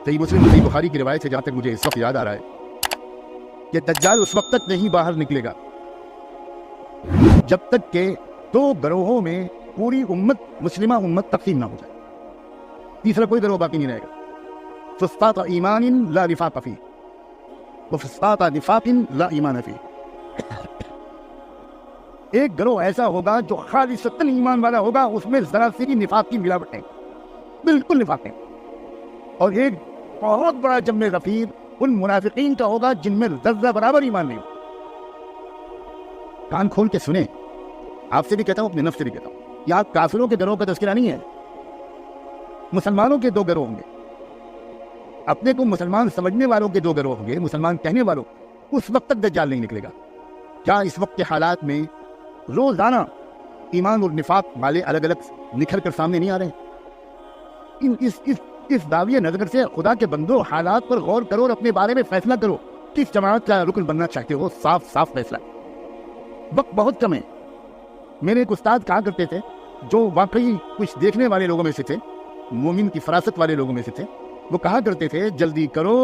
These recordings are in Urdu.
صحیح مسلم صحیح بخاری کی روایت ہے، جہاں تک مجھے اس وقت یاد آ رہا ہے کہ دجال اس وقت تک نہیں باہر نکلے گا جب تک کہ دو گروہوں میں پوری امت مسلمہ امت تقسیم نہ ہو جائے، تیسرا کوئی گروہ باقی نہیں رہے گا۔ فسطاط ایمان لا نفاق فیہ وفسطاط نفاق لا ایمان فیہ۔ ایک گروہ ایسا ہوگا جو خالصتاً ایمان والا ہوگا، اس میں ذرا سی بھی نفاق کی ملاوٹ نہیں، بالکل نفاق نہیں۔ اور ایک بہت بڑا جمع غفیر ان منافقین کا ہوگا جن میں ذرہ برابر ایمان نہیں ہوگا۔ کان کھول کے سنیں، آپ سے بھی کہتا ہوں، اپنے نفس سے بھی کہتا ہوں، یہاں کافروں کے گروہ کا تذکرہ نہیں ہے، مسلمانوں کے دو گروہ ہوں گے، اپنے کو مسلمان سمجھنے والوں کے دو گروہ ہوں گے، مسلمان کہنے والوں۔ اس وقت تک دجال نہیں نکلے گا۔ کیا اس وقت کے حالات میں روزانہ ایمان اور نفاق والے الگ الگ نکھر کر سامنے نہیں آ رہے؟ اس دعویٰ نظر سے خدا کے بندو حالات پر غور کرو اور اپنے بارے میں فیصلہ کرو، کس جماعت کا رکن بننا چاہتے ہو، صاف صاف فیصلہ۔ وقت بہت کم ہے۔ میرے ایک استاد کہا کرتے تھے، جو واقعی کچھ دیکھنے والے لوگوں میں سے تھے، مومن کی فراست والے لوگوں میں سے تھے، وہ کہا کرتے تھے جلدی کرو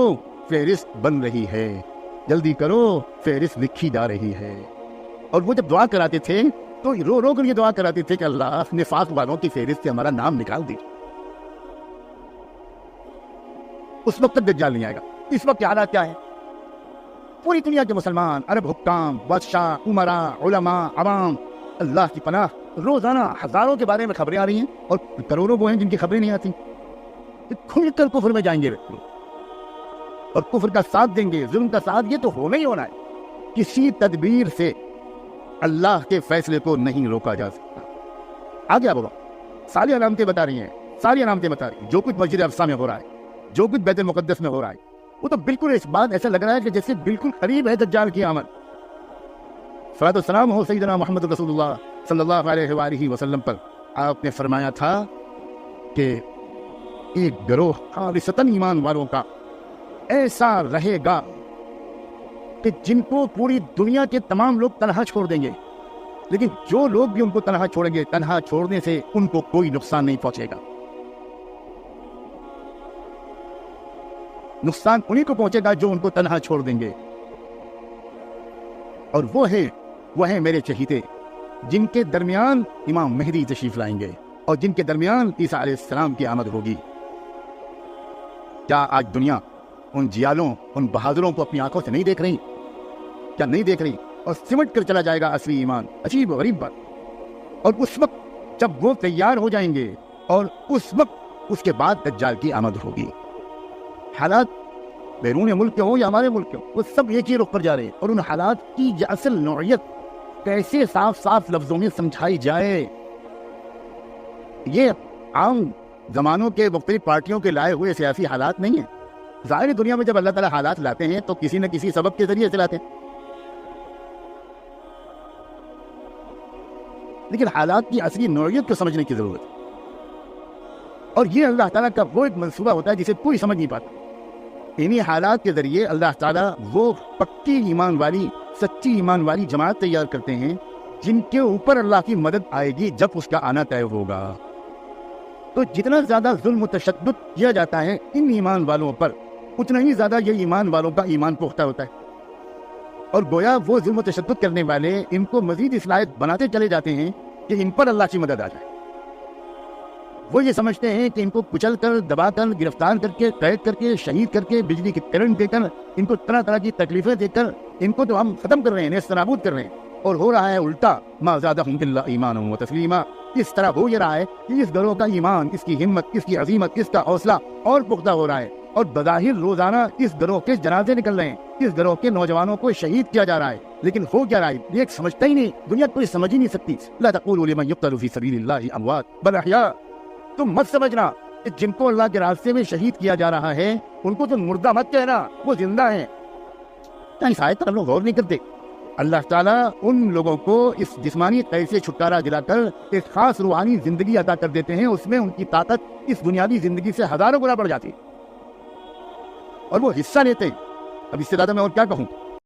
فہرست بن رہی ہے، جلدی کرو فہرست لکھی جا رہی ہے۔ اور وہ جب دعا کراتے تھے تو رو رو کر یہ دعا کراتے تھے کہ اللہ نفاق والوں کی فہرست سے ہمارا نام نکال دی۔ اس وقت تک دجال نہیں آئے گا۔ اس وقت کے حالات کیا ہے؟ پوری دنیا کے مسلمان، عرب حکام، بادشاہ، امراء، علماء، عوام، اللہ کی پناہ، روزانہ ہزاروں کے بارے میں خبریں آ رہی ہیں اور کروڑوں وہ ہیں جن کی خبریں نہیں آتی۔ کھل کر کفر میں جائیں گے اور کفر کا ساتھ دیں گے، ظلم کا ساتھ، یہ تو ہونا ہی ہونا ہے۔ کسی تدبیر سے اللہ کے فیصلے کو نہیں روکا جا سکتا۔ آگے آپ ساری علامتیں بتا رہی ہیں، ساری علامتیں بتا رہی ہیں۔ جو کچھ مسجد اقصی میں ہو رہا ہے، جو کچھ بیت المقدس میں ہو رہا ہے، وہ تو بالکل اس بات ایسا لگ رہا ہے کہ جیسے بالکل قریب ہے دجال کی آمد۔ صلاۃ والسلام ہو سیدنا محمد رسول اللہ صلی اللہ علیہ وآلہ وسلم پر۔ آپ نے فرمایا تھا کہ ایک گروہ خالصتاً ایمان والوں کا ایسا رہے گا کہ جن کو پوری دنیا کے تمام لوگ تنہا چھوڑ دیں گے، لیکن جو لوگ بھی ان کو تنہا چھوڑیں گے، تنہا چھوڑنے سے ان کو کوئی نقصان نہیں پہنچے گا۔ نقصان انہیں کو پہنچے گا جو ان کو تنہا چھوڑ دیں گے، اور وہ ہیں میرے چہیتے جن کے درمیان امام مہدی تشریف لائیں گے اور جن کے درمیان عیسیٰ علیہ السلام کی آمد ہوگی۔ کیا آج دنیا ان جیالوں، ان بہادروں کو اپنی آنکھوں سے نہیں دیکھ رہی؟ کیا نہیں دیکھ رہی؟ اور سمٹ کر چلا جائے گا اصلی ایمان۔ عجیب و غریب بات۔ اور اس وقت جب وہ تیار ہو جائیں گے، اور اس وقت اس کے بعد دجال کی آمد ہوگی۔ حالات بیرون ملک کے ہوں یا ہمارے ملک کے ہوں، وہ سب ایک ہی رخ پر جا رہے ہیں، اور ان حالات کی اصل نوعیت کیسے صاف صاف لفظوں میں سمجھائی جائے۔ یہ عام زمانوں کے مختلف پارٹیوں کے لائے ہوئے سیاسی حالات نہیں ہیں۔ ظاہر دنیا میں جب اللہ تعالیٰ حالات لاتے ہیں تو کسی نہ کسی سبب کے ذریعے سے لاتے ہیں، لیکن حالات کی اصلی نوعیت کو سمجھنے کی ضرورت ہے، اور یہ اللہ تعالیٰ کا وہ ایک منصوبہ ہوتا ہے جسے کوئی سمجھ نہیں پاتا۔ انہی حالات کے ذریعے اللہ تعالیٰ وہ پکی ایمان والی، سچی ایمان والی جماعت تیار کرتے ہیں جن کے اوپر اللہ کی مدد آئے گی جب اس کا آنا طے ہوگا۔ تو جتنا زیادہ ظلم و تشدد کیا جاتا ہے ان ایمان والوں پر، اتنا ہی زیادہ یہ ایمان والوں کا ایمان پختہ ہوتا ہے، اور گویا وہ ظلم و تشدد کرنے والے ان کو مزید اصلاحات بناتے چلے جاتے ہیں کہ ان پر اللہ کی مدد آ جائے۔ وہ یہ سمجھتے ہیں کہ ان کو کچل کر، دبا کر، گرفتار کر کے، قید کر کے، شہید کر کے، بجلی کی کرنٹ دے کر، ان کو طرح طرح کی تکلیفیں دے کر ان کو تو ہم ختم کر رہے ہیں، نیست نابود کر رہے ہیں، اور ہو رہا ہے الٹا۔ ما زادہم الا ایمانا و تسلیما۔ اس طرح ہو یہ رہا ہے کہ اس گروہ کا ایمان، اس کی ہمت، اس کی عظیمت، اس کا حوصلہ اور پختہ ہو رہا ہے، اور بظاہر روزانہ اس گروہ کے جنازے نکل رہے ہیں، اس گروہ کے نوجوانوں کو شہید کیا جا رہا ہے، لیکن ہو کیا رہا ہے یہ ایک سمجھتا ہی نہیں، دنیا کوئی سمجھ ہی نہیں سکتی۔ لا تقولوا لمن يقتل في سبيل الله اموات بل احياء۔ تم مت سمجھنا کہ جن کو اللہ کے راستے میں شہید کیا جا رہا ہے ان کو تم مردہ مت کہنا، وہ زندہ ہیں۔ اس آیت پر ہم لوگ غور نہیں کرتے۔ اللہ تعالیٰ ان لوگوں کو اس جسمانی قید سے چھٹکارا دلا کر ایک خاص روحانی زندگی عطا کر دیتے ہیں، اس میں ان کی طاقت اس بنیادی زندگی سے ہزاروں گنا بڑھ جاتی ہے، اور وہ حصہ لیتے ہیں۔ اب اس سے زیادہ میں اور کیا کہوں۔